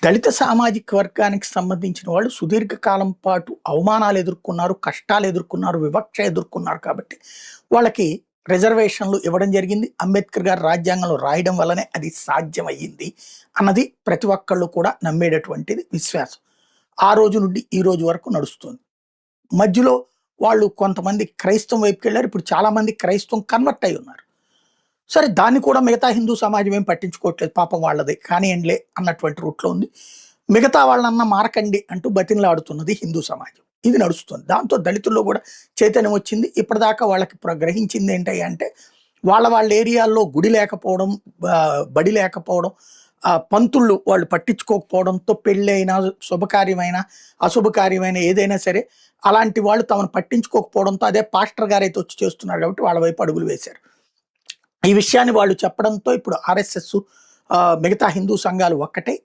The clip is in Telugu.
దళిత సామాజిక వర్గానికి సంబంధించిన వాళ్ళు సుదీర్ఘకాలం పాటు అవమానాలు ఎదుర్కొన్నారు, కష్టాలు ఎదుర్కొన్నారు, వివక్ష ఎదుర్కొన్నారు కాబట్టి వాళ్ళకి రిజర్వేషన్లు ఇవ్వడం జరిగింది. అంబేద్కర్ గారు రాజ్యాంగంలో రాయడం వల్లనే అది సాధ్యమయ్యింది అన్నది ప్రతి ఒక్కళ్ళు కూడా నమ్మేటటువంటిది విశ్వాసం. ఆ రోజు నుండి ఈ రోజు వరకు నడుస్తుంది. మధ్యలో వాళ్ళు కొంతమంది క్రైస్తవం వైపుకి వెళ్ళారు. ఇప్పుడు చాలా మంది క్రైస్తవం కన్వర్ట్ అయి ఉన్నారు. సరే దాన్ని కూడా మిగతా హిందూ సమాజం ఏం పట్టించుకోవట్లేదు, పాపం వాళ్ళది కానియండిలే అన్నటువంటి రూట్లో ఉంది. మిగతా వాళ్ళన్నా మారకండి అంటూ బతిమలాడుతున్నది హిందూ సమాజం. ఇది నడుస్తుంది. దాంతో దళితుల్లో కూడా చైతన్యం వచ్చింది. ఇప్పటిదాకా వాళ్ళకి గ్రహించింది ఏంటి అంటే వాళ్ళ ఏరియాల్లో గుడి లేకపోవడం, బడి లేకపోవడం, పంతుళ్ళు వాళ్ళు పట్టించుకోకపోవడంతో పెళ్ళైనా శుభకార్యమైన అశుభకార్యమైన ఏదైనా సరే అలాంటి వాళ్ళు తమను పట్టించుకోకపోవడంతో అదే పాస్టర్ గారైతే వచ్చి చేస్తున్నారు కాబట్టి వాళ్ళ వైపు అడుగులు వేశారు. ఈ విషయాన్ని వాళ్ళు చెప్పడంతో ఇప్పుడు ఆర్ఎస్ఎస్ మిగతా హిందూ సంఘాలు ఒక్కటే